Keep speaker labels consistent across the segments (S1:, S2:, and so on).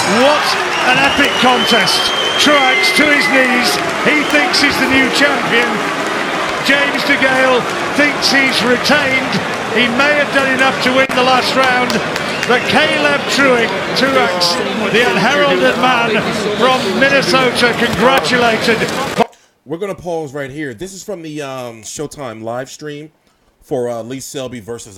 S1: What an epic contest. Truax to his knees. He thinks he's the new champion. James DeGALE thinks he's retained. He may have done enough to win the last round. But Caleb Truax, the unheralded man from Minnesota, congratulated.
S2: We're going to pause right here. This is from the Showtime live stream for Lee Selby versus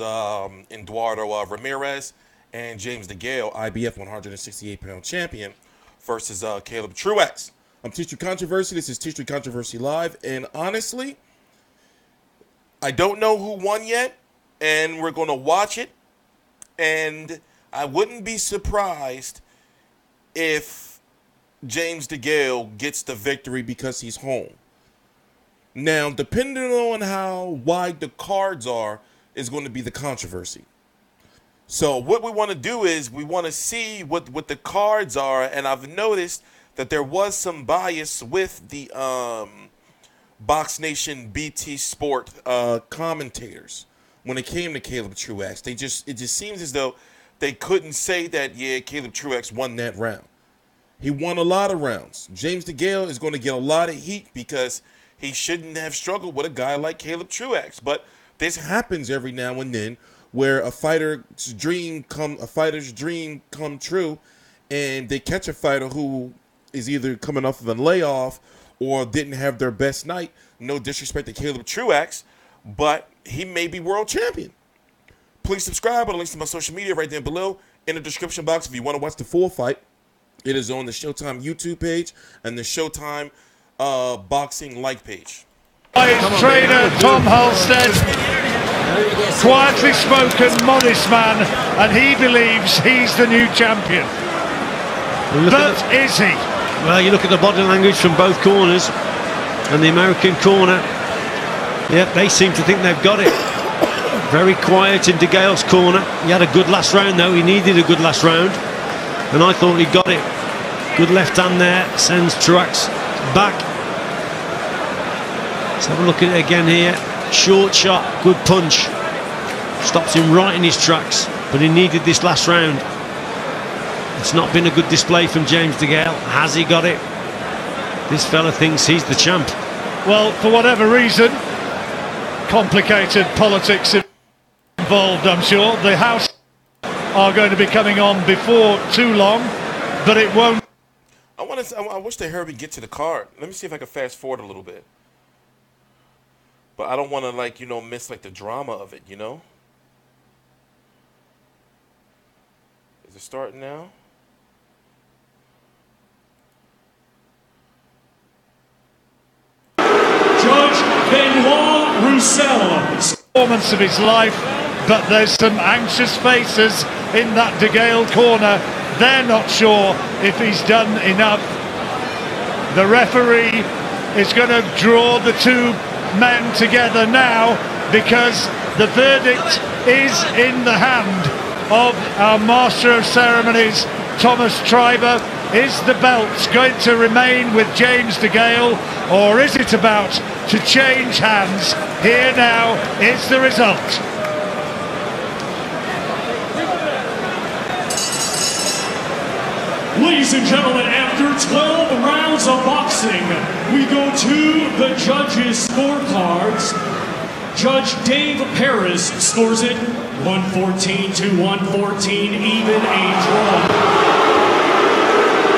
S2: Eduardo Ramirez and James DeGALE, IBF 168-pound champion, versus Caleb Truax. I'm TstreeT Controversy. This is TstreeT Controversy Live. And honestly, I don't know who won yet, and we're going to watch it. And I wouldn't be surprised if James DeGALE gets the victory because he's home. Now, depending on how wide the cards are, is going to be the controversy. So what we want to do is we want to see what the cards are, and I've noticed that there was some bias with the Boxnation BT Sport commentators when it came to Caleb Truax. It just seems as though they couldn't say that, yeah, Caleb Truax won that round. He won a lot of rounds. James DeGALE is going to get a lot of heat because he shouldn't have struggled with a guy like Caleb Truax. But this happens every now and then where a fighter's dream come true, and they catch a fighter who is either coming off of a layoff or didn't have their best night. No disrespect to Caleb Truax, but he may be world champion. Please subscribe on the links to my social media right there below in the description box if you want to watch the full fight. It is on the Showtime YouTube page and the Showtime boxing like page.
S1: Trainer Tom Halstead, quietly spoken, modest man, and he believes he's the new champion. But is he?
S3: Well, you look at the body language from both corners, and the American corner, yeah, they seem to think they've got it. Very quiet in DeGale's corner. He had a good last round, though. He needed a good last round, and I thought he got it. Good left hand there, sends Truax back. Let's have a look at it again here. Short shot, good punch. Stops him right in his tracks, but he needed this last round. It's not been a good display from James DeGALE. Has he got it? This fella thinks he's the champ.
S1: Well, for whatever reason, complicated politics involved, I'm sure. The House are going to be coming on before too long, but it won't.
S2: I wish they heard me get to the card. Let me see if I can fast forward a little bit. But I don't want to, miss, the drama of it, Is it starting now?
S1: Judge Benoit Roussel. Performance of his life, but there's some anxious faces in that DeGALE corner. They're not sure if he's done enough. The referee is going to draw the two men together now because the verdict is in the hand of our Master of Ceremonies, Thomas Treiber. Is the belt going to remain with James DeGALE, or is it about to change hands? Here now is the result.
S4: Ladies and gentlemen, after 12 rounds of boxing, we go to the judges' scorecards. Judge Dave Perez scores it 114 to 114, even a draw.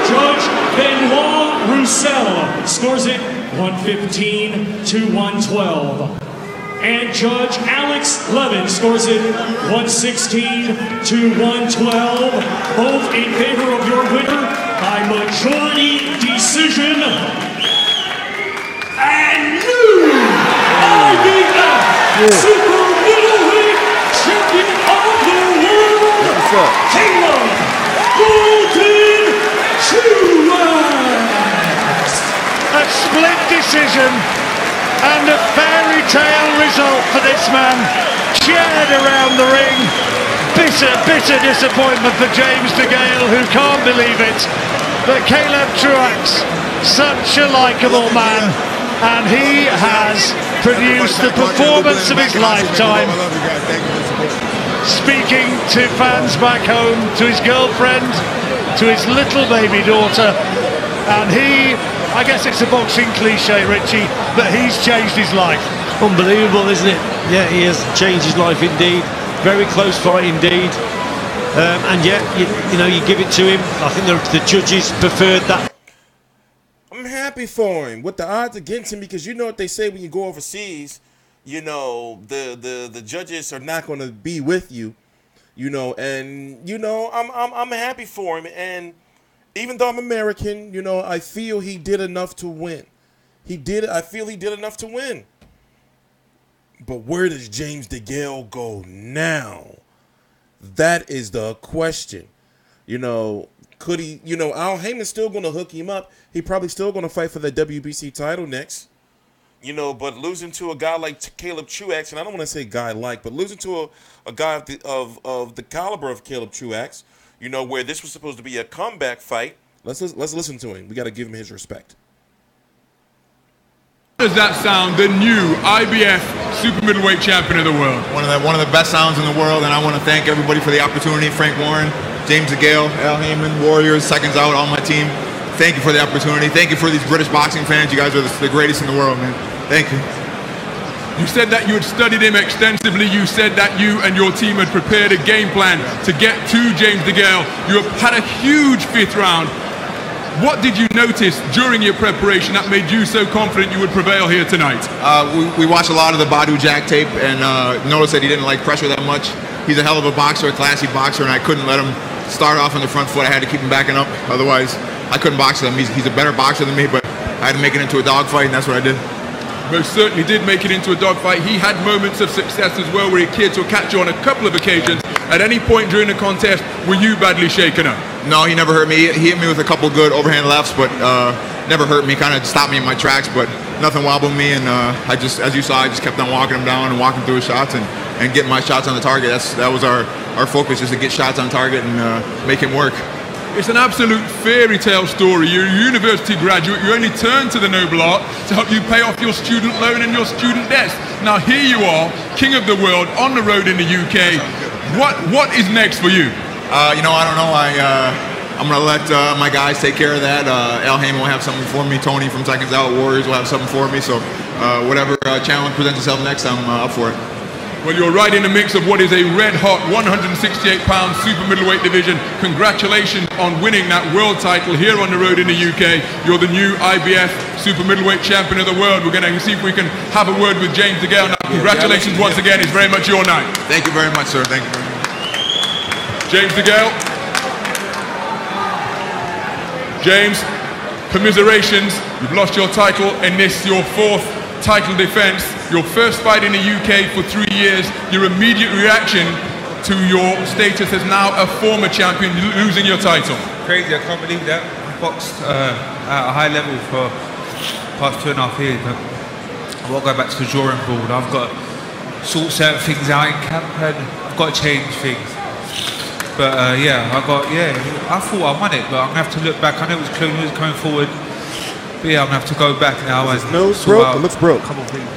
S4: Judge Benoit Roussel scores it 115 to 112. And Judge Alex Levin scores it 116 to 112, both in favor of your winner by majority decision. And new IBF Super Middleweight Champion of the World, Caleb Golden Truax.
S1: A split decision and a fairy tale result for this man. Cheered around the ring. Bitter disappointment for James DeGALE, who can't believe it. But Caleb Truax, such a likeable man, and he has produced the performance of his lifetime. Speaking to fans back home, to his girlfriend, to his little baby daughter, and he, I guess it's a boxing cliche, Richie, but he's changed his life.
S3: Unbelievable, isn't it? Yeah, he has changed his life indeed. Very close fight indeed. And yet, you know, you give it to him. I think the judges preferred that.
S2: I'm happy for him with the odds against him, because you know what they say when you go overseas, you know, the judges are not going to be with you, you know, and you know, I'm happy for him. And even though I'm American, you know, I feel he did enough to win. I feel he did enough to win. But where does James DeGALE go now? That is the question. You know, could he, you know, Al Heyman's still going to hook him up. He probably still going to fight for the WBC title next. You know, but losing to a guy like Caleb Truax, and I don't want to say guy like, but losing to a guy of the caliber of Caleb Truax, you know, where this was supposed to be a comeback fight. Let's listen to him. We got to give him his respect.
S5: How does that sound? The new IBF super middleweight champion of the world.
S6: One of the best sounds in the world, and I want to thank everybody for the opportunity. Frank Warren, James DeGALE, Al Heyman, Warriors, Seconds Out, all my team. Thank you for the opportunity. Thank you for these British boxing fans. You guys are the greatest in the world, man. Thank you.
S5: You said that you had studied him extensively. You said that you and your team had prepared a game plan to get to James DeGALE. You have had a huge 5th round. What did you notice during your preparation that made you so confident you would prevail here tonight?
S6: We watched a lot of the Badu Jack tape and noticed that he didn't like pressure that much. He's a hell of a boxer, a classy boxer, and I couldn't let him start off on the front foot. I had to keep him backing up. Otherwise, I couldn't box with him. He's a better boxer than me, but I had to make it into a dogfight, and that's what I did.
S5: Most certainly did make it into a dogfight. He had moments of success as well, where he kids will catch you on a couple of occasions. At any point during the contest, were you badly shaken up?
S6: No, he never hurt me. He hit me with a couple good overhand lefts, but never hurt me. Kind of stopped me in my tracks, but nothing wobbled me. And I just, as you saw, I just kept on walking him down and walking through his shots and getting my shots on the target. That was our focus, is to get shots on target and make him work.
S5: It's an absolute fairy tale story. You're a university graduate. You only turned to the noble art to help you pay off your student loan and your student debts. Now here you are, king of the world, on the road in the UK. What is next for you?
S6: You know, I don't know. I'm going to let my guys take care of that. Al Heyman will have something for me. Tony from Seconds Out, Warriors will have something for me. So whatever challenge presents itself next, I'm up for it.
S5: Well, you're right in the mix of what is a red-hot 168-pound super middleweight division. Congratulations on winning that world title here on the road in the UK. You're the new IBF super middleweight champion of the world. We're going to see if we can have a word with James DeGALE. Now, congratulations once again. It's very much your night.
S6: Thank you very much, sir. Thank you very much.
S5: James DeGALE. James, commiserations. You've lost your title in this, your 4th title defense. Your first fight in the UK for 3 years. Your immediate reaction to your status as now a former champion, losing your title.
S7: Crazy, I can't believe that. I boxed at a high level for the past 2.5 years. But I won't go back to the drawing board. I've got to sort certain things out in camp and I've got to change things. But I thought I won it, but I'm going to have to look back. I know it was close, it was coming forward. But yeah, I'm going to have to go back now.
S2: His nose broke? It looks broke.
S7: Come on, please.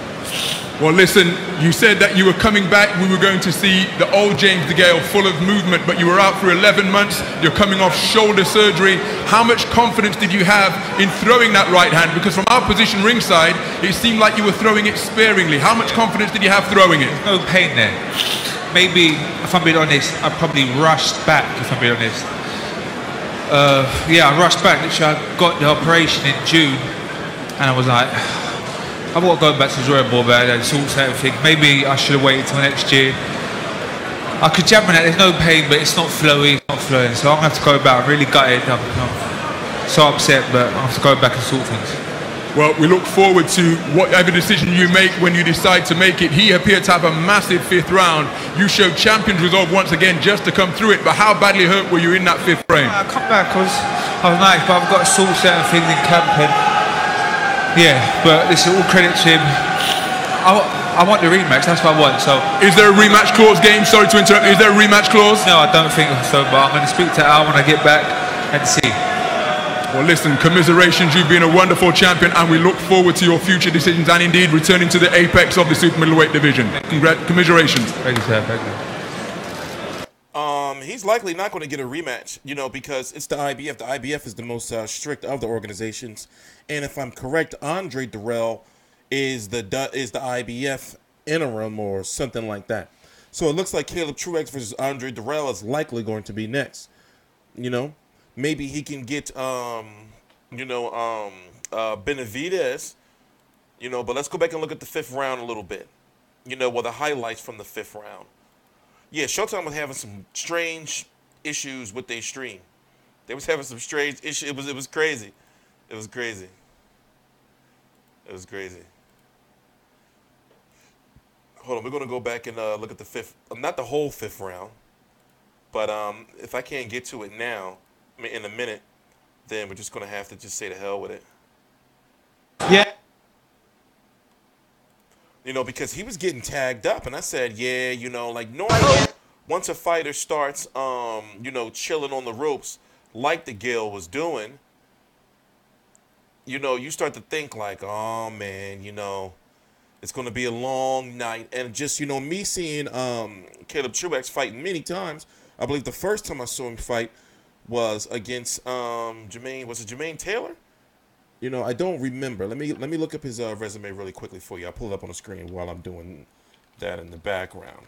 S5: Well, listen, you said that you were coming back. We were going to see the old James DeGALE full of movement, but you were out for 11 months. You're coming off shoulder surgery. How much confidence did you have in throwing that right hand? Because from our position ringside, it seemed like you were throwing it sparingly. How much confidence did you have throwing it?
S7: No pain there. Maybe, if I'm being honest, I probably rushed back, if I'm being honest. I rushed back. Literally, I got the operation in June, and I was like, I've got to go back to the drawing board about it and sort out things. Maybe I should have waited till next year. I could jump on it, there's no pain, but it's not flowy, it's not flowing. So I'm going to have to go back. I'm really gutted. I'm so upset, but I have to go back and sort things.
S5: Well, we look forward to whatever decision you make when you decide to make it. He appeared to have a massive 5th round. You showed champion's resolve once again just to come through it. But how badly hurt were you in that 5th frame?
S7: I come back because I was nice, but I've got to sort certain things in camp. But this is all credit to him. I want the rematch, that's what I want. So,
S5: is there a rematch clause, game? Sorry to interrupt. Is there a rematch clause?
S7: No, I don't think so, but I'm going to speak to Al when I get back and see.
S5: Well, listen, commiserations. You've been a wonderful champion, and we look forward to your future decisions and indeed returning to the apex of the super middleweight division. Commiserations.
S7: Thank you, sir. Thank you.
S2: he's likely not going to get a rematch, you know, because it's the IBF. The IBF is the most strict of the organizations, and if I'm correct, Andre Dirrell is the IBF interim or something like that. So it looks like Caleb Truax versus Andre Dirrell is likely going to be next. You know, maybe he can get Benavidez. You know, but let's go back and look at the 5th round a little bit. You know, the highlights from the 5th round. Yeah, Showtime was having some strange issues with their stream. They was having some strange issues. It was crazy. It was crazy. It was crazy. Hold on, we're gonna go back and look at the 5th, not the whole 5th round, but if I can't get to it now, I mean in a minute, then we're just gonna have to just say the hell with it.
S3: Yeah.
S2: You know, because he was getting tagged up, and I said, yeah, you know, like normally once a fighter starts, you know, chilling on the ropes like DeGALE was doing, you know, you start to think like, oh man, you know, it's going to be a long night. And just, you know, me seeing Caleb Truax fight many times, I believe the first time I saw him fight was against Jermaine Taylor? You know, I don't remember. Let me look up his resume really quickly for you. I'll pull it up on the screen while I'm doing that in the background.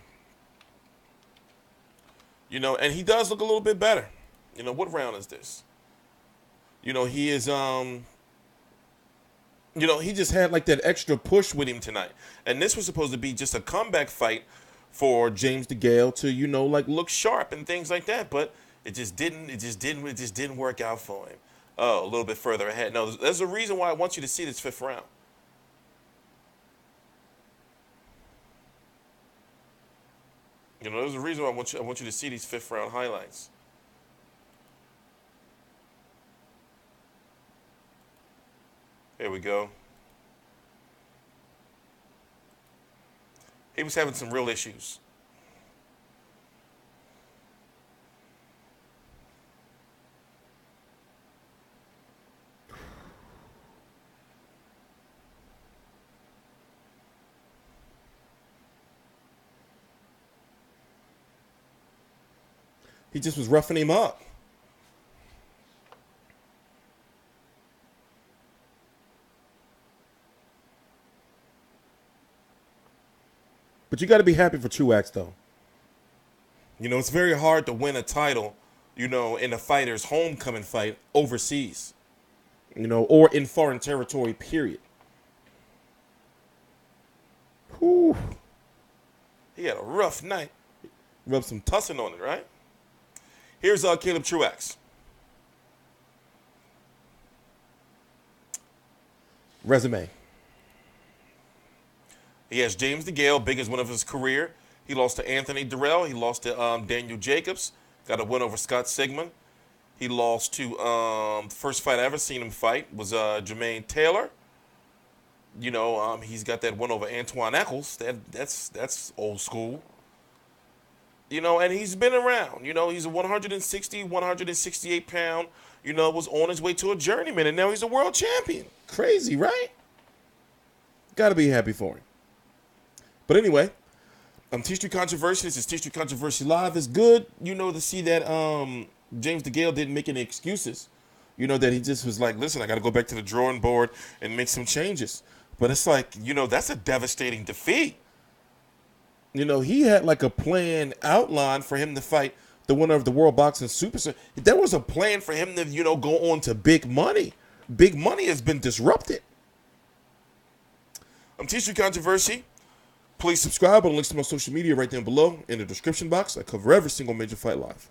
S2: You know, and he does look a little bit better. You know, what round is this? You know, he is, you know, he just had like that extra push with him tonight. And this was supposed to be just a comeback fight for James DeGALE to, you know, like look sharp and things like that. But it just didn't work out for him. Oh, a little bit further ahead. No, there's a reason why I want you to see this 5th round. You know, there's a reason why I want you to see these 5th round highlights. Here we go. He was having some real issues. He just was roughing him up. But you got to be happy for Truax, though. You know, it's very hard to win a title, you know, in a fighter's homecoming fight overseas, you know, or in foreign territory, period. Whew. He had a rough night. Rubbed some tussin on it, right? Here's Caleb Truax. Resume. He has James DeGALE, biggest win of his career. He lost to Anthony Dirrell. He lost to Daniel Jacobs. Got a win over Scott Sigmund. He lost to the first fight I ever seen him fight was Jermaine Taylor. You know, he's got that win over Antoine Eccles. That's old school. You know, and he's been around. You know, he's a 168 pound, you know, was on his way to a journeyman, and now he's a world champion. Crazy, right? Got to be happy for him. But anyway, TstreeT Controversy. This is TstreeT Controversy Live. It's good, you know, to see that James DeGALE didn't make any excuses. You know, that he just was like, listen, I got to go back to the drawing board and make some changes. But it's like, you know, that's a devastating defeat. You know, he had like a plan outlined for him to fight the winner of the World Boxing Super Series. There was a plan for him to, you know, go on to big money. Big money has been disrupted. I'm TstreeT Controversy. Please subscribe on links to my social media right down below in the description box. I cover every single major fight live.